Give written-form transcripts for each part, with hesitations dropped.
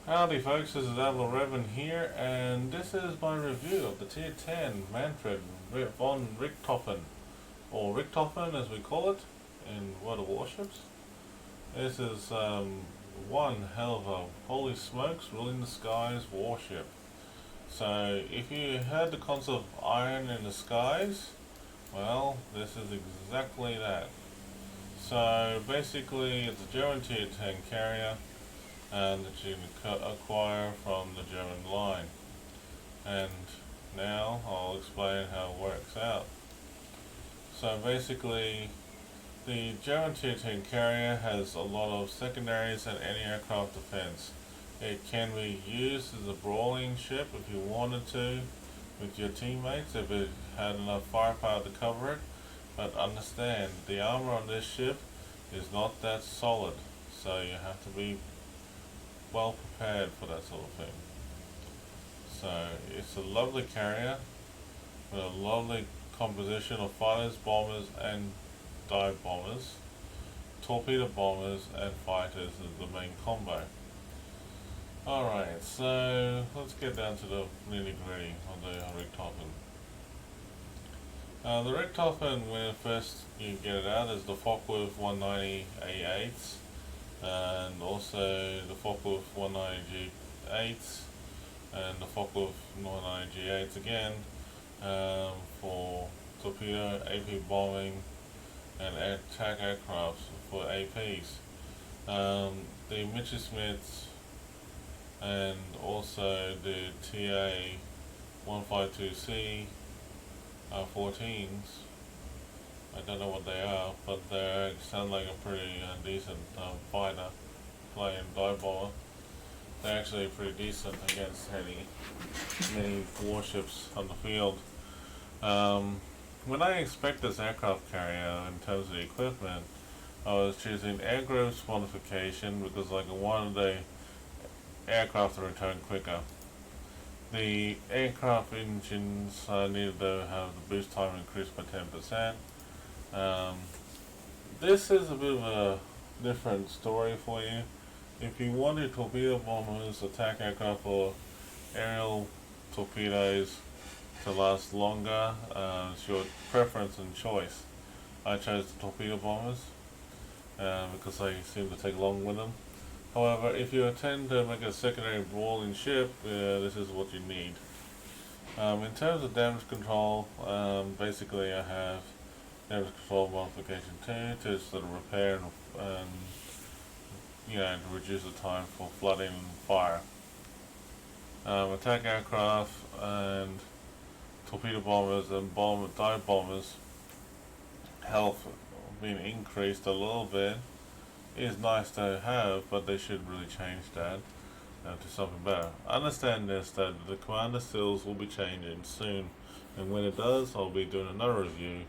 Howdy folks, this is Admiral Revan here, and this is my review of the Tier 10 Manfred von Richthofen, or Richtofen as we call it in World of Warships. This is one hell of a holy smokes, ruling the skies warship. So if you heard the concept of iron in the skies, well, this is exactly that. So basically it's a German Tier 10 carrier and that you can acquire from the German line. And now I'll explain how it works out. So basically, the German Tier 10 carrier has a lot of secondaries and anti-aircraft defense. It can be used as a brawling ship if you wanted to with your teammates, if it had enough firepower to cover it. But understand, the armor on this ship is not that solid, so you have to be well prepared for that sort of thing. So it's a lovely carrier with a lovely composition of fighters, bombers and dive bombers, torpedo bombers and fighters is the main combo. Alright, so let's get down to the nitty gritty of the Richthofen. The Richthofen, when first you get it out, is the Focke-Wulf 190 A8s, and also the Focke-Wulf 190 G8s and the Focke-Wulf 190 G8s again, for torpedo, AP bombing and attack aircraft for APs. The Mitchelschmitts and also the TA 152C 14s. I don't know what they are, but they sound like a pretty decent fighter playing dive bomber. They're actually pretty decent against many warships on the field. When I inspect this aircraft carrier in terms of the equipment, I was choosing air groups modification because I wanted the aircraft to return quicker. The aircraft engines needed to have the boost time increased by 10%. This is a bit of a different story for you. If you wanted torpedo bombers, attack aircraft, or aerial torpedoes to last longer, it's your preference and choice. I chose the torpedo bombers because they seem to take long with them. However, if you intend to make a secondary brawling ship, this is what you need. In terms of damage control, basically I have damage control modification 2 to sort of repair and to reduce the time for flooding and fire. Attack aircraft and torpedo bombers and dive bombers health being increased a little bit is nice to have, but they should really change that to something better. Understand this, that the commander skills will be changing soon, and when it does, I'll be doing another review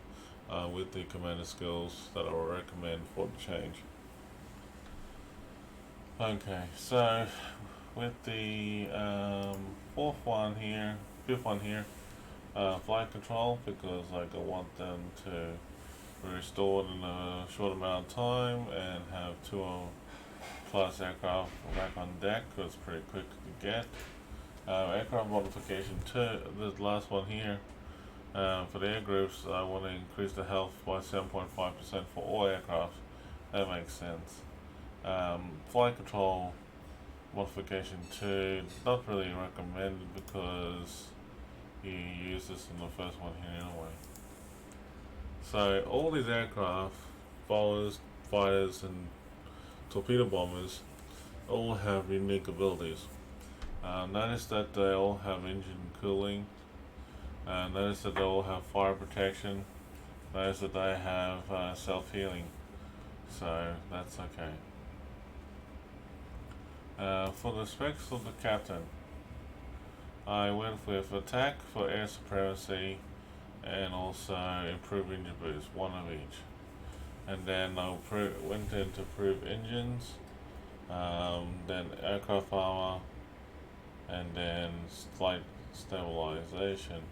with the commander skills that I will recommend for the change. Okay, so with the fifth one here, flight control, because I want them to be restored in a short amount of time and have 2 plus aircraft back on deck, because it's pretty quick to get. Aircraft modification 2, this last one here, for the air groups, I want to increase the health by 7.5% for all aircraft. That makes sense. Flight control modification 2, not really recommended because you use this in the first one here anyway. So all these aircraft, bombers, fighters and torpedo bombers all have unique abilities. Notice that they all have engine cooling. Notice that they all have fire protection. Notice that they have self-healing. So that's okay. For the specs of the captain, I went with attack for air supremacy and also improve engine boost, one of each. And then I went in to improve engines, then aircraft armor, and then slight stabilization.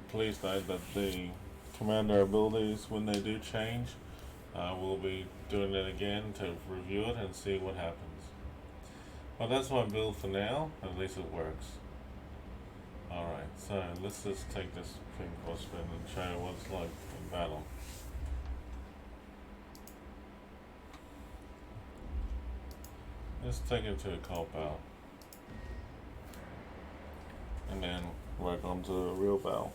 Please note that the commander abilities, when they do change, we'll be doing it again to review it and see what happens. Well, that's my build for now. At least it works. Alright, so let's just take this thing for a spin and show you what it's like in battle. Let's take it to a compound. And then work onto the real battle.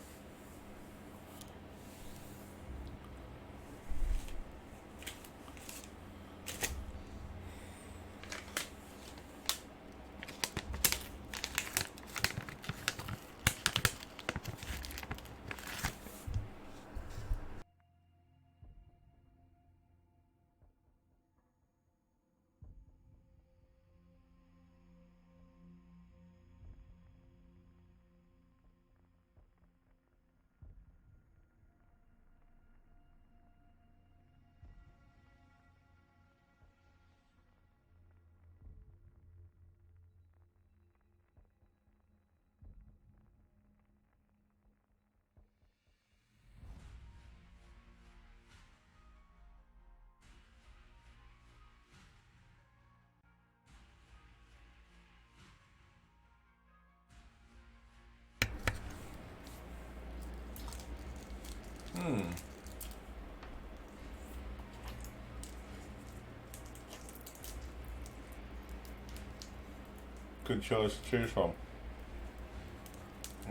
Good choice to choose from.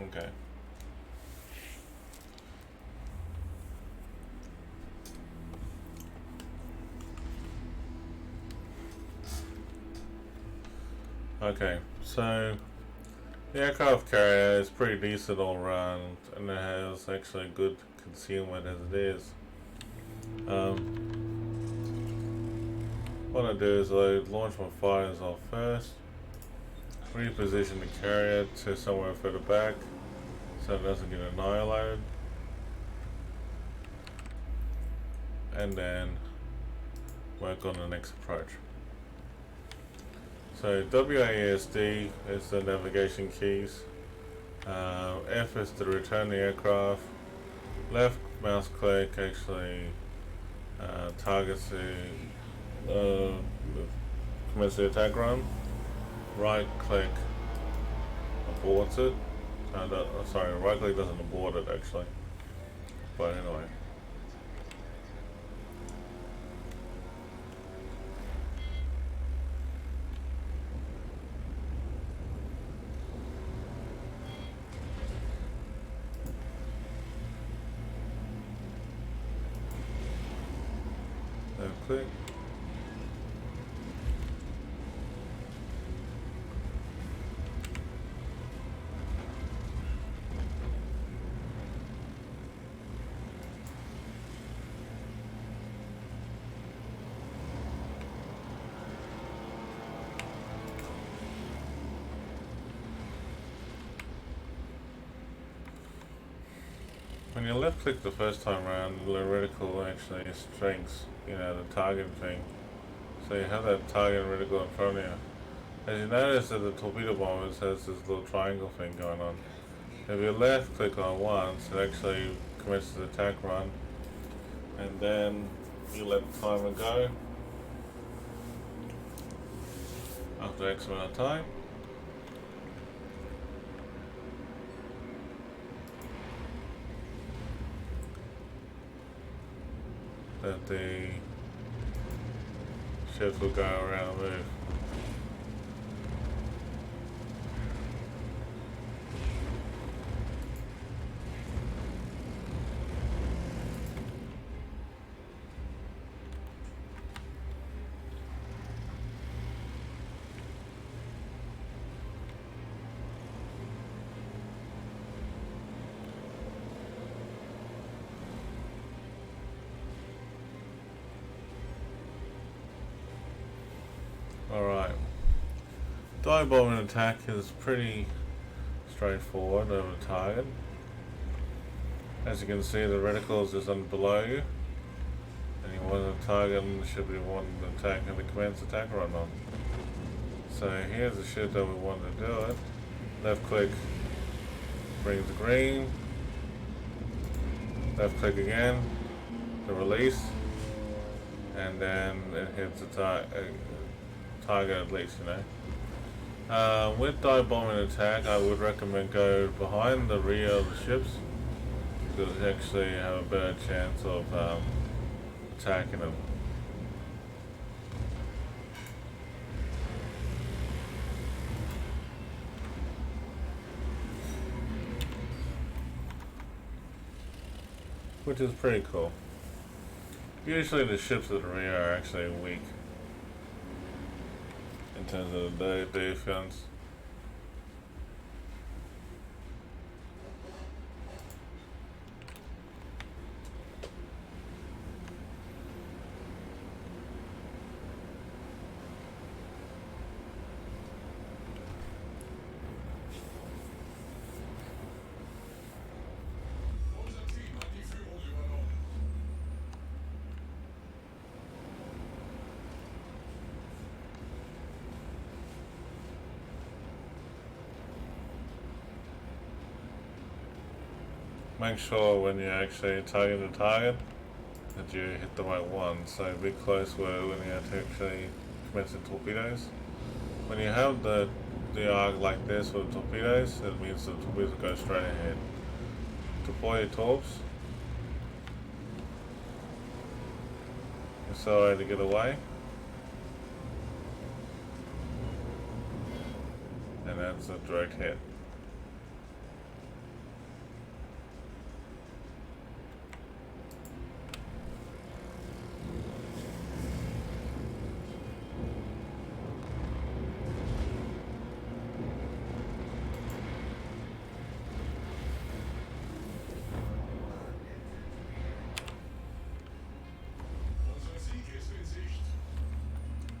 Okay. Okay, so the aircraft carrier is pretty decent all around, and it has actually good concealment as it is. What I do is I launch my fighters off first, reposition the carrier to somewhere further back so it doesn't get annihilated, and then work on the next approach. So WASD is the navigation keys, F is to return the aircraft, left mouse click actually targets the commence the attack run, right click aborts it, sorry, right click doesn't abort it actually, but anyway. Click. When you left click the first time around, the reticle actually strings, the target thing. So you have that target reticle in front of you. As you notice that the torpedo bombers has this little triangle thing going on. If you left click on once, it actually commences the attack run, and then you let the timer go after X amount of time. That the ships will go around and move. Alright, dive bombing attack is pretty straightforward over target. As you can see, the reticle is just under below you, and you want to target and the ship you want to attack and the commence attack run on. So here's the ship that we want to do it. Left click brings the green, left click again to release, and then it hits the target at least, With dive bombing attack, I would recommend go behind the rear of the ships because you actually have a better chance of attacking them. Which is pretty cool. Usually the ships at the rear are actually weak in terms of the defense. Make sure when you actually target the target that you hit the right one. So be close where when you actually commence the torpedoes. When you have the arc like this with torpedoes, it means the torpedoes will go straight ahead. Deploy your torps. Accelerate to get away. And that's a direct hit.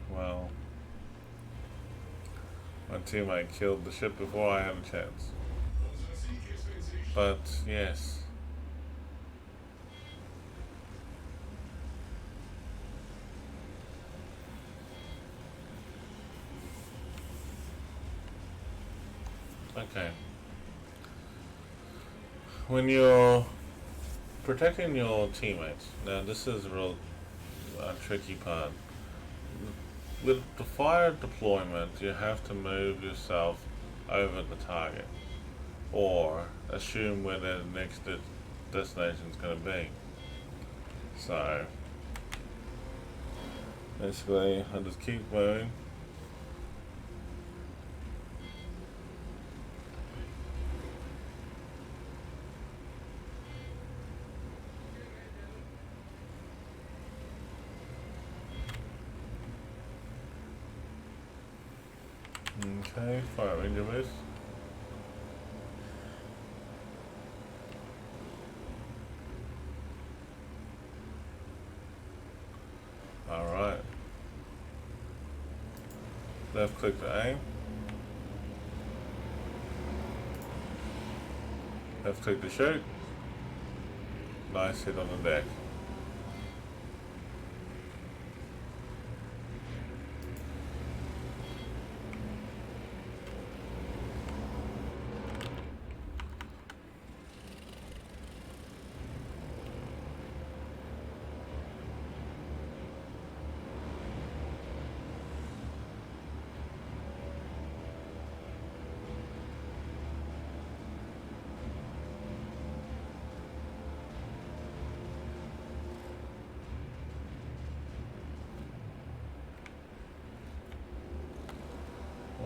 Well, my teammate killed the ship before I had a chance. But yes. Okay. When you're protecting your teammates, now this is a real tricky part. With the fire deployment, you have to move yourself over the target, or assume where the next destination is going to be. So, basically, I just keep moving. Okay, fire ranger base. Alright. Left click to aim. Left click to shoot. Nice hit on the deck.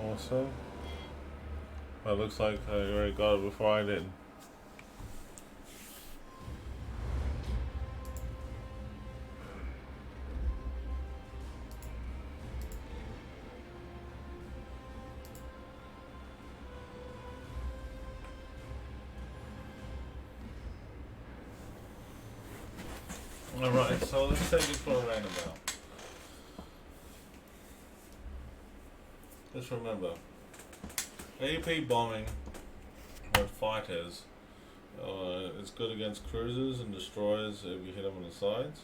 Awesome. Well, it looks like I already got it before I did. Alright, so let's take it for a roundabout. Just remember, AP bombing with fighters is good against cruisers and destroyers if you hit them on the sides.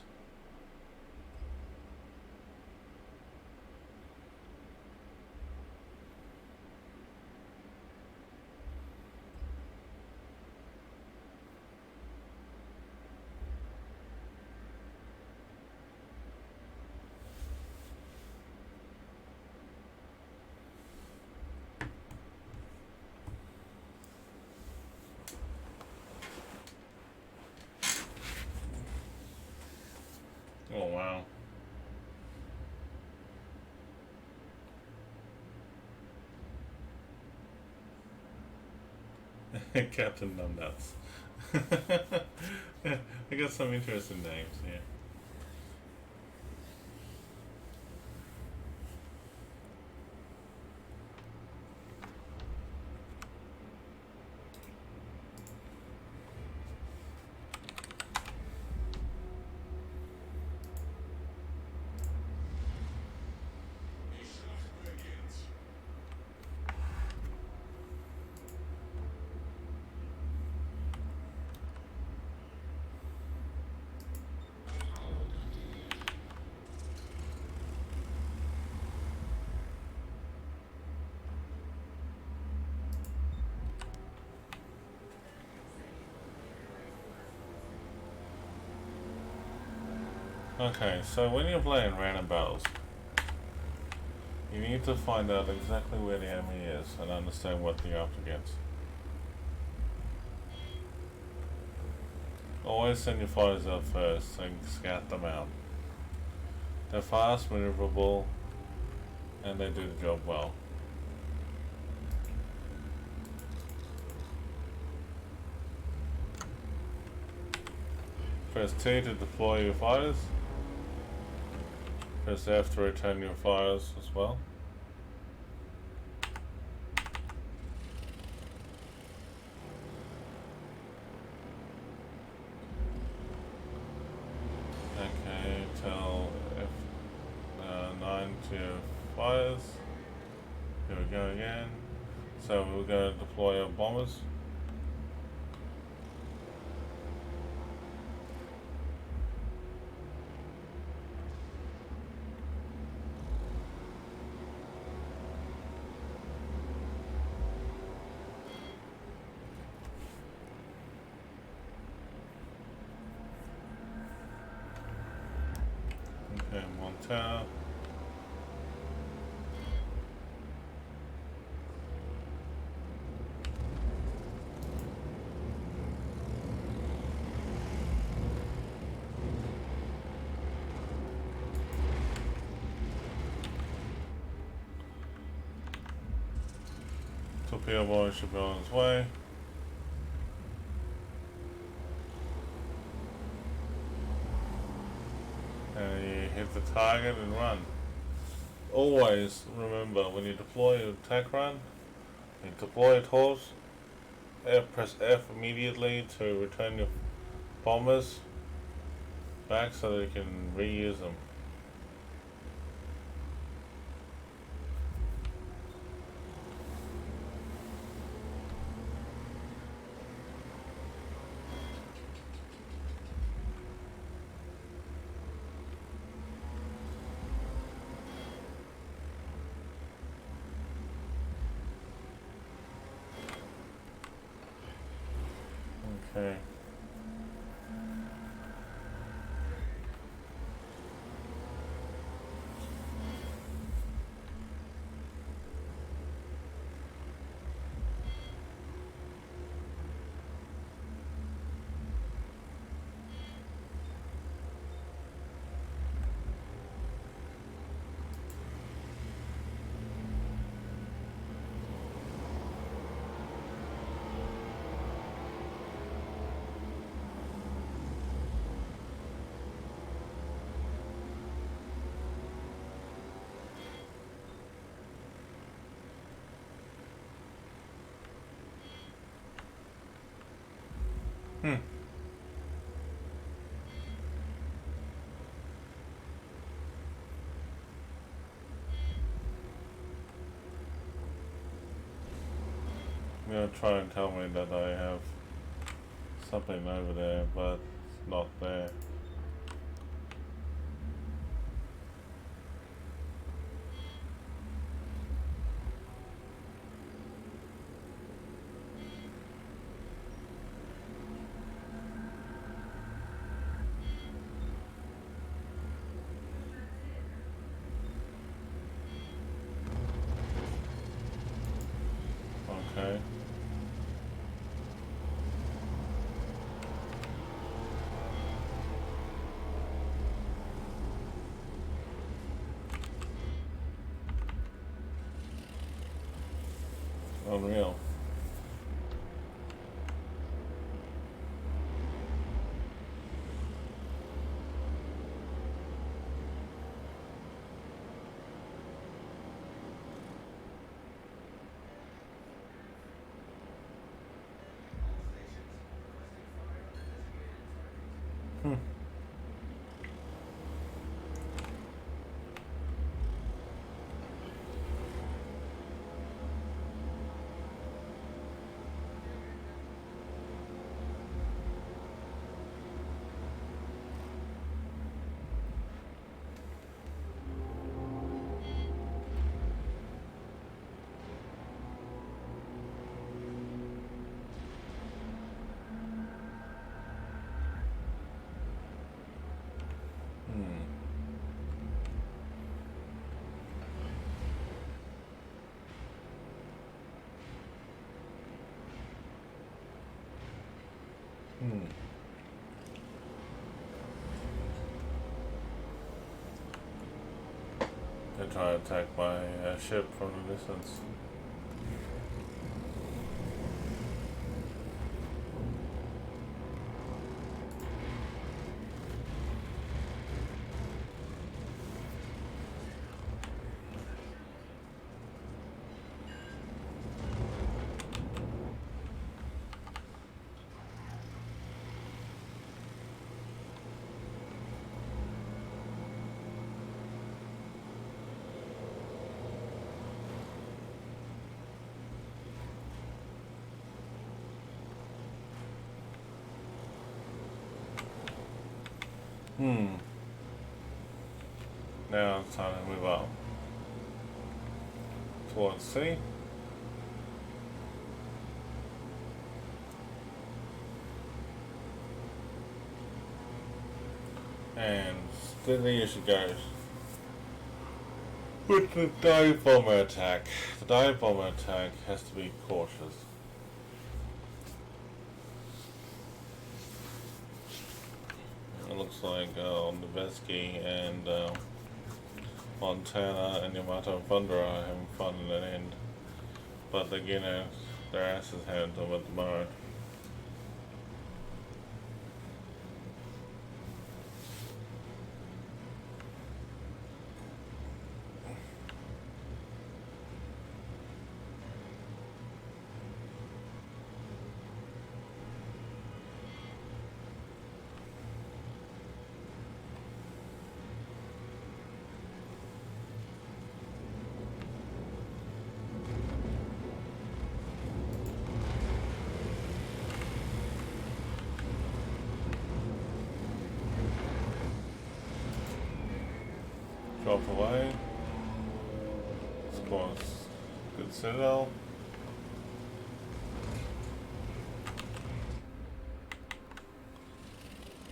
Captain Numbnuts. I got some interesting names here. Okay, so when you're playing random battles, you need to find out exactly where the enemy is and understand what you're up against. Always send your fighters out first and scout them out. They're fast, maneuverable, and they do the job well. Press T to deploy your fighters. Press F to return your fighters as well. Okay, tell F9 to your fighters. Here we go again. So we're going to deploy our bombers. Okay, one tower. Torpedo boy should be on his way. And you hit the target and run. Always remember, when you deploy your attack run, you deploy a horse, press F immediately to return your bombers back so that you can reuse them. Okay. You're gonna try and tell me that I have something over there, but it's not there. Okay. Unreal. They try to attack my ship from the distance. Now it's time to move up towards sea. And steady as she goes. With the dive bomber attack. The dive bomber attack has to be cautious. It looks like Noveski and Montana and Yamato and Thunder are having fun in the end. But again, their asses handed them at the moment. Drop away. Spawns good citadel.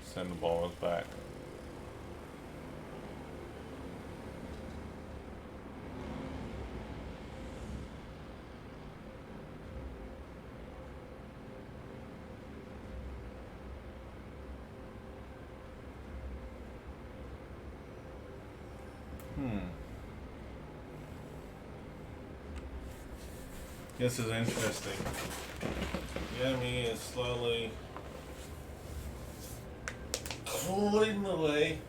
Send the bombers back. This is interesting. The enemy is slowly clearing the way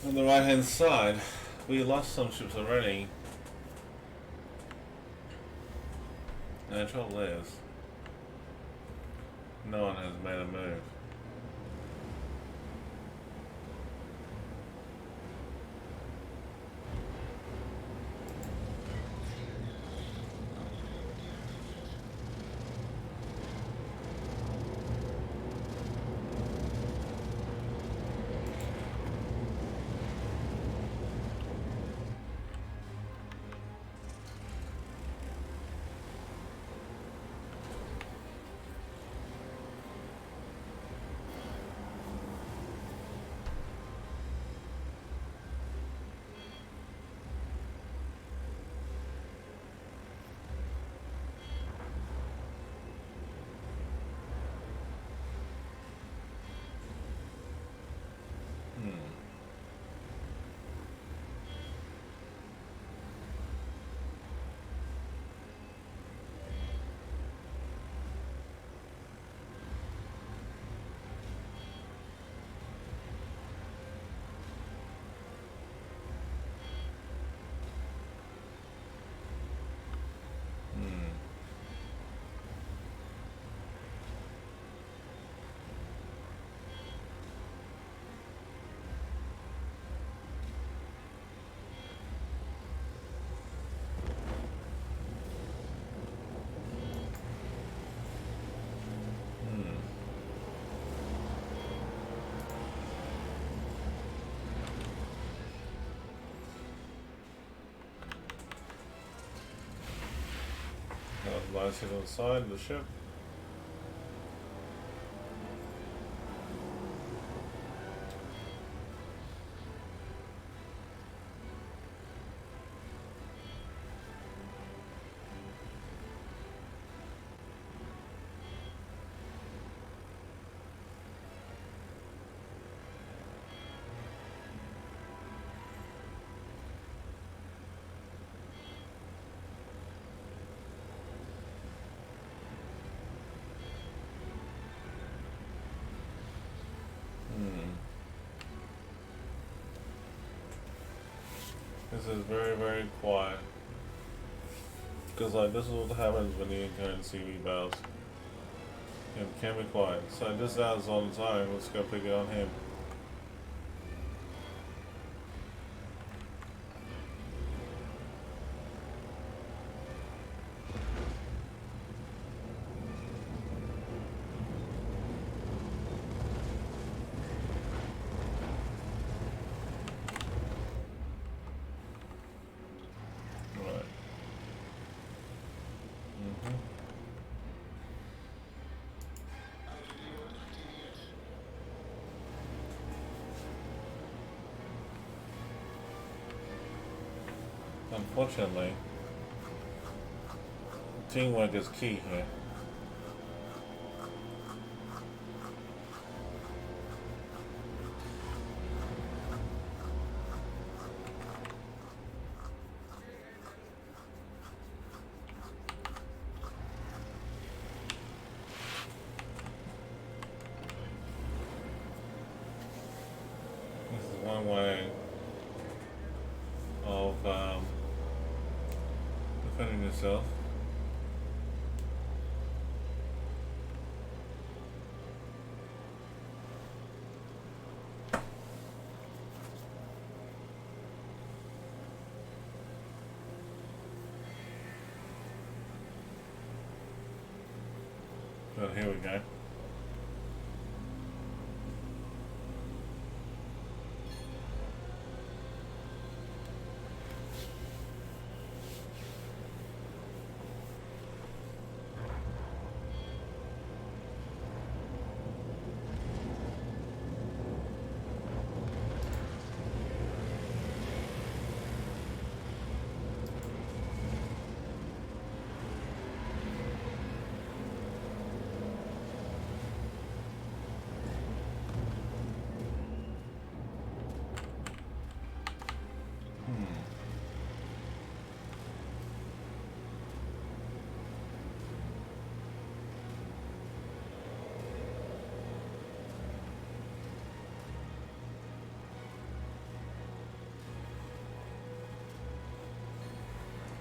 on the right hand side. We lost some ships already. And the trouble is, no one has made a move. Nice hit on the side of the ship. This is very, very quiet. Because like this is what happens when you encounter CV battles. It can be quiet. So this is on its own, let's go pick it on him. Unfortunately, teamwork is key here. This is one way of defending yourself. But here we go.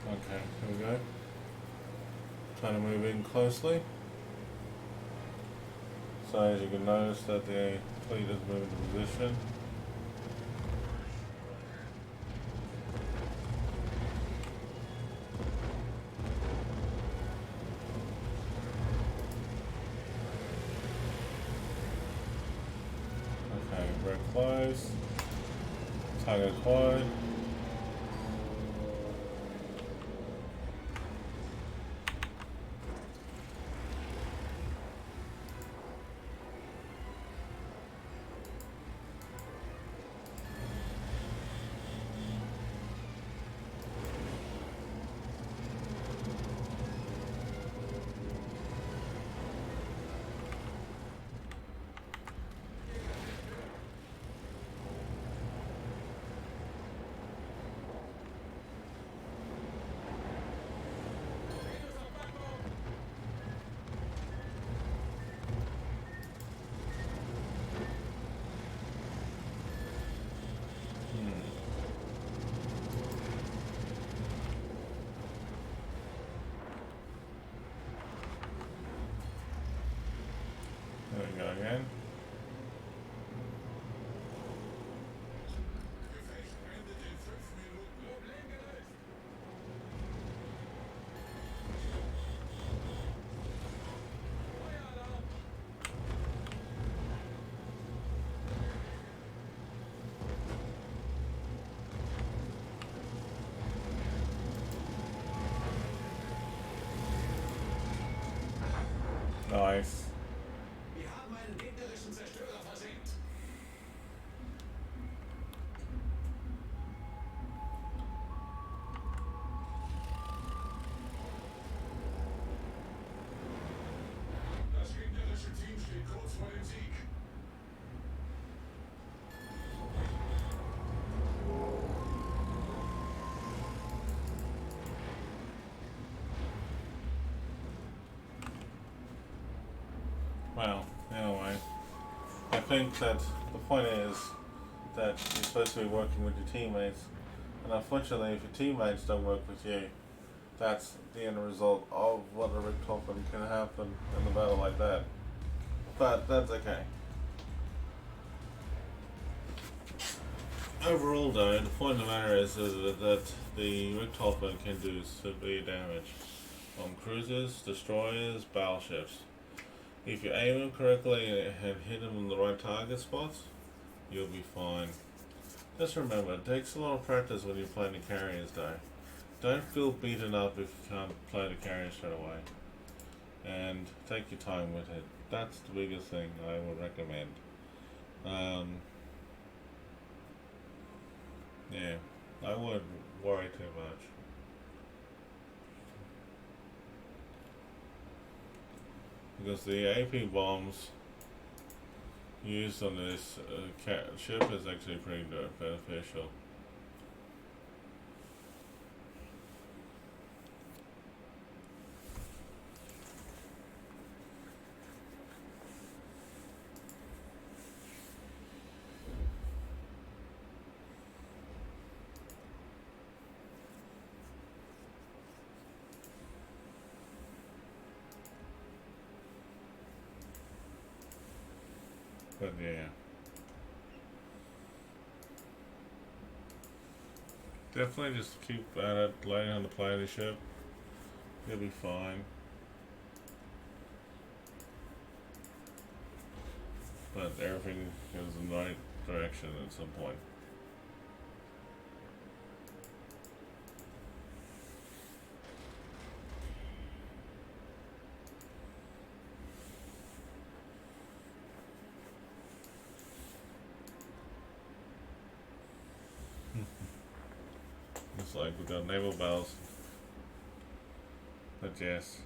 Okay, here we go. Trying to move in closely. So as you can notice that the fleet is moving to position. Okay, very close. Target acquired. There we go again. Nice. Wir haben einen gegnerischen Zerstörer versenkt. Das gegnerische Team steht kurz vor dem Sieg. Well, anyway, I think that the point is that you're supposed to be working with your teammates, and unfortunately, if your teammates don't work with you, that's the end result of what a Richtofen can happen in a battle like that. But that's okay. Overall, though, the point of the matter is that the Richtofen can do severe damage on cruisers, destroyers, battleships. If you aim them correctly and hit them in the right target spots, you'll be fine. Just remember, it takes a lot of practice when you're playing the carriers though. Don't feel beaten up if you can't play the carrier straight away. And take your time with it. That's the biggest thing I would recommend. Yeah, I wouldn't worry too much. Because the AP bombs used on this ship is actually pretty beneficial. But yeah, definitely just keep at it, laying on the plane of the ship. You'll be fine. But everything goes in the right direction at some point. It's like we got naval battles. But yes.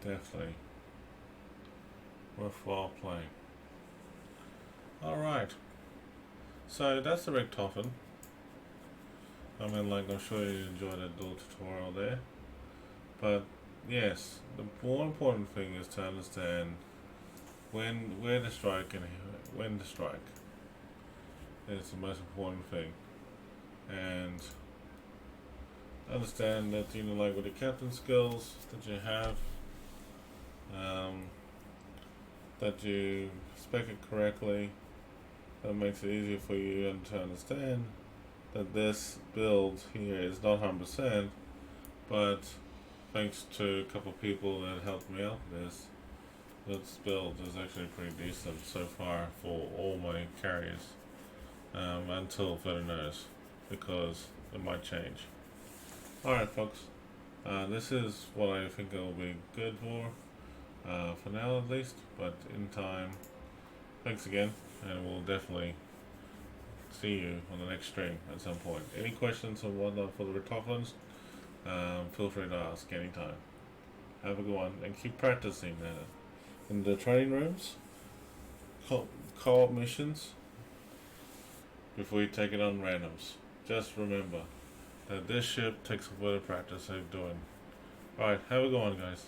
Definitely worthwhile playing. Alright. So that's the Richtofen. I mean, like, I'm sure you enjoyed that little tutorial there. But yes, the more important thing is to understand where to strike and when to strike. It's the most important thing. And understand that, you know, like with the captain skills that you have, that you spec it correctly, that makes it easier for you to understand that this build here is not 100%, but thanks to a couple of people that helped me out with this build is actually pretty decent so far for all my carriers, until further notice, because it might change. Alright folks, this is what I think it will be good for now at least, but in time, thanks again, and we'll definitely see you on the next stream at some point. Any questions or whatnot for the Richtofens, feel free to ask anytime. Have a good one, and keep practicing in the training rooms, co-op missions, before you take it on randoms. Just remember that this ship takes a bit of practice of doing. Alright, have a good one guys.